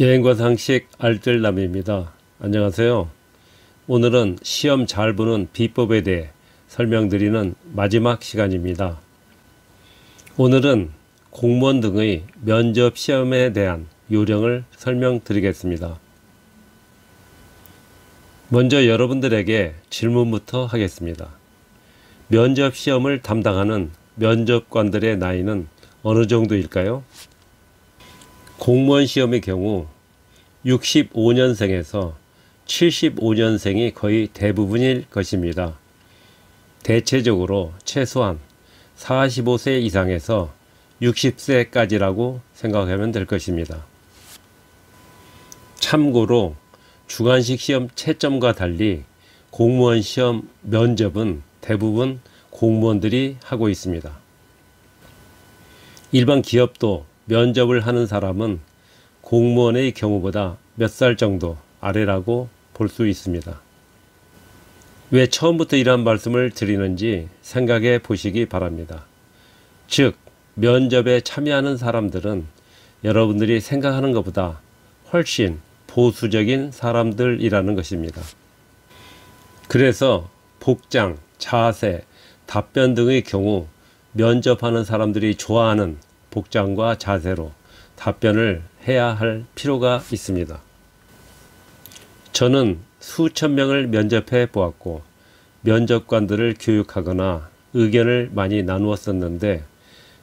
여행과 상식 알뜰남입니다. 안녕하세요. 오늘은 시험 잘 보는 비법에 대해 설명드리는 마지막 시간입니다. 오늘은 공무원 등의 면접 시험에 대한 요령을 설명드리겠습니다. 먼저 여러분들에게 질문부터 하겠습니다. 면접 시험을 담당하는 면접관들의 나이는 어느 정도일까요? 공무원 시험의 경우 65년생에서 75년생이 거의 대부분일 것입니다. 대체적으로 최소한 45세 이상에서 60세까지라고 생각하면 될 것입니다. 참고로 주관식 시험 채점과 달리 공무원 시험 면접은 대부분 공무원들이 하고 있습니다. 일반 기업도 면접을 하는 사람은 공무원의 경우보다 몇 살 정도 아래라고 볼 수 있습니다. 왜 처음부터 이러한 말씀을 드리는지 생각해 보시기 바랍니다. 즉, 면접에 참여하는 사람들은 여러분들이 생각하는 것보다 훨씬 보수적인 사람들이라는 것입니다. 그래서 복장, 자세, 답변 등의 경우 면접하는 사람들이 좋아하는 복장과 자세로 답변을 해야 할 필요가 있습니다. 저는 수천 명을 면접해 보았고 면접관들을 교육하거나 의견을 많이 나누었었는데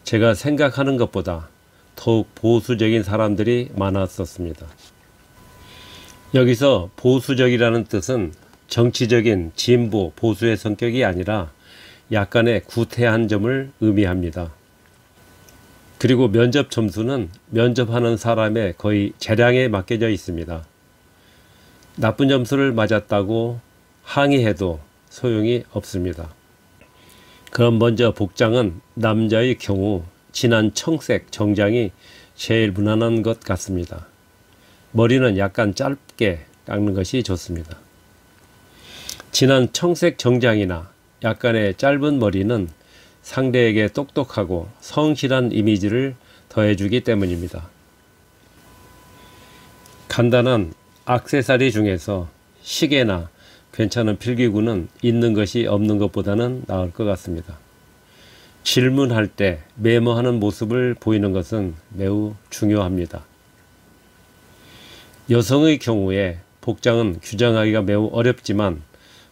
제가 생각하는 것보다 더욱 보수적인 사람들이 많았었습니다. 여기서 보수적이라는 뜻은 정치적인 진보, 보수의 성격이 아니라 약간의 구태한 점을 의미합니다. 그리고 면접 점수는 면접하는 사람의 거의 재량에 맡겨져 있습니다. 나쁜 점수를 맞았다고 항의해도 소용이 없습니다. 그럼 먼저 복장은 남자의 경우 진한 청색 정장이 제일 무난한 것 같습니다. 머리는 약간 짧게 깎는 것이 좋습니다. 진한 청색 정장이나 약간의 짧은 머리는 상대에게 똑똑하고 성실한 이미지를 더해주기 때문입니다. 간단한 액세서리 중에서 시계나 괜찮은 필기구는 있는 것이 없는 것보다는 나을 것 같습니다. 질문할 때 메모하는 모습을 보이는 것은 매우 중요합니다. 여성의 경우에 복장은 규정하기가 매우 어렵지만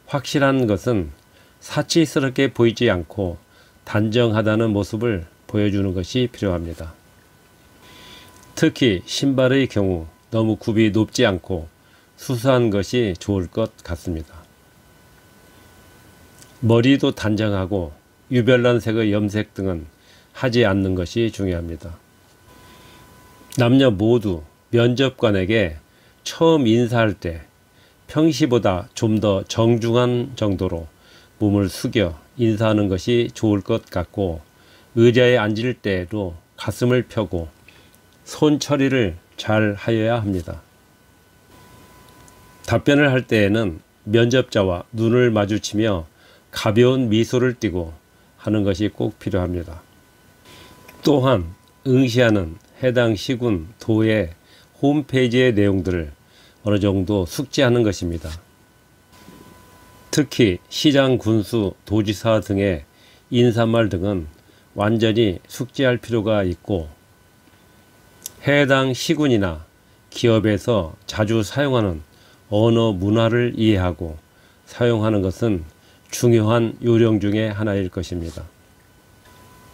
확실한 것은 사치스럽게 보이지 않고 단정하다는 모습을 보여주는 것이 필요합니다. 특히 신발의 경우 너무 굽이 높지 않고 수수한 것이 좋을 것 같습니다. 머리도 단정하고 유별난 색의 염색 등은 하지 않는 것이 중요합니다. 남녀 모두 면접관에게 처음 인사할 때 평시보다 좀 더 정중한 정도로 몸을 숙여 인사하는 것이 좋을 것 같고 의자에 앉을 때에도 가슴을 펴고 손 처리를 잘 하여야 합니다. 답변을 할 때에는 면접자와 눈을 마주치며 가벼운 미소를 띠고 하는 것이 꼭 필요합니다. 또한 응시하는 해당 시군, 도의 홈페이지의 내용들을 어느 정도 숙지하는 것입니다. 특히 시장, 군수, 도지사 등의 인사말 등은 완전히 숙지할 필요가 있고 해당 시군이나 기업에서 자주 사용하는 언어 문화를 이해하고 사용하는 것은 중요한 요령 중에 하나일 것입니다.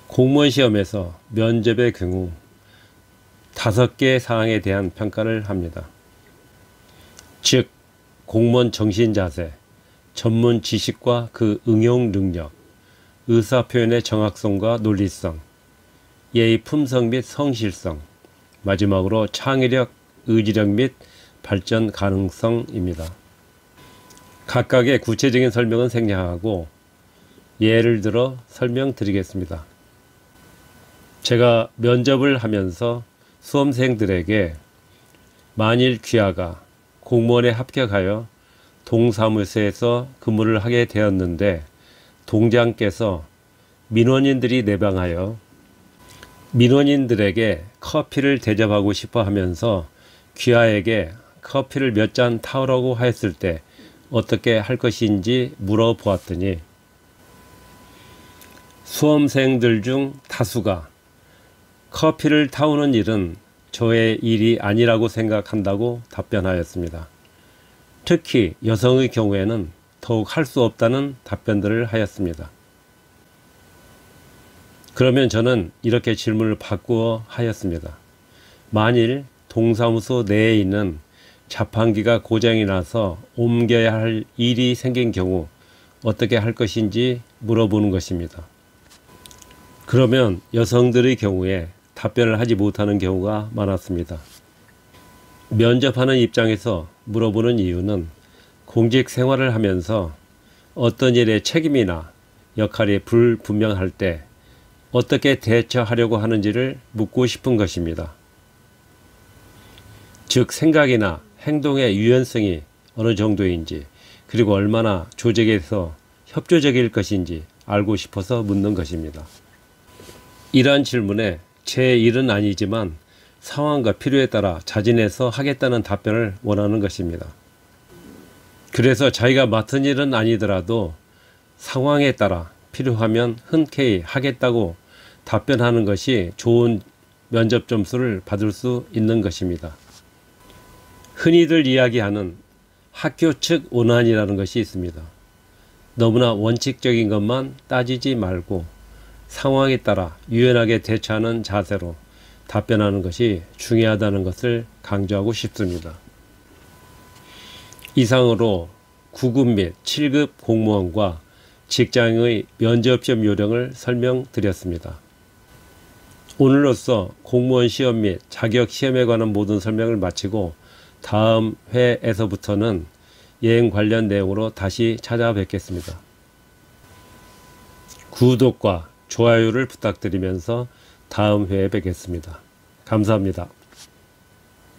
공무원 시험에서 면접의 경우 5개 사항에 대한 평가를 합니다. 즉, 공무원 정신 자세, 전문 지식과 그 응용 능력, 의사표현의 정확성과 논리성, 예의 품성 및 성실성, 마지막으로 창의력, 의지력 및 발전 가능성입니다. 각각의 구체적인 설명은 생략하고 예를 들어 설명드리겠습니다. 제가 면접을 하면서 수험생들에게 만일 귀하가 공무원에 합격하여 동사무소에서 근무를 하게 되었는데 동장께서 민원인들이 내방하여 민원인들에게 커피를 대접하고 싶어 하면서 귀하에게 커피를 몇 잔 타오라고 하였을 때 어떻게 할 것인지 물어보았더니 수험생들 중 다수가 커피를 타오는 일은 저의 일이 아니라고 생각한다고 답변하였습니다. 특히 여성의 경우에는 더욱 할 수 없다는 답변들을 하였습니다. 그러면 저는 이렇게 질문을 바꾸어 하였습니다. 만일 동사무소 내에 있는 자판기가 고장이 나서 옮겨야 할 일이 생긴 경우 어떻게 할 것인지 물어보는 것입니다. 그러면 여성들의 경우에 답변을 하지 못하는 경우가 많았습니다. 면접하는 입장에서 물어보는 이유는 공직 생활을 하면서 어떤 일의 책임이나 역할이 불분명할 때 어떻게 대처하려고 하는지를 묻고 싶은 것입니다. 즉 생각이나 행동의 유연성이 어느 정도인지 그리고 얼마나 조직에서 협조적일 것인지 알고 싶어서 묻는 것입니다. 이러한 질문에 제 일은 아니지만 상황과 필요에 따라 자진해서 하겠다는 답변을 원하는 것입니다. 그래서 자기가 맡은 일은 아니더라도 상황에 따라 필요하면 흔쾌히 하겠다고 답변하는 것이 좋은 면접 점수를 받을 수 있는 것입니다. 흔히들 이야기하는 학교 측 원안이라는 것이 있습니다. 너무나 원칙적인 것만 따지지 말고 상황에 따라 유연하게 대처하는 자세로 답변하는 것이 중요하다는 것을 강조하고 싶습니다. 이상으로 9급 및 7급 공무원과 직장의 면접시험 요령을 설명드렸습니다. 오늘로써 공무원 시험 및 자격 시험에 관한 모든 설명을 마치고 다음 회에서부터는 여행 관련 내용으로 다시 찾아뵙겠습니다. 구독과 좋아요를 부탁드리면서 다음 회에 뵙겠습니다. 감사합니다.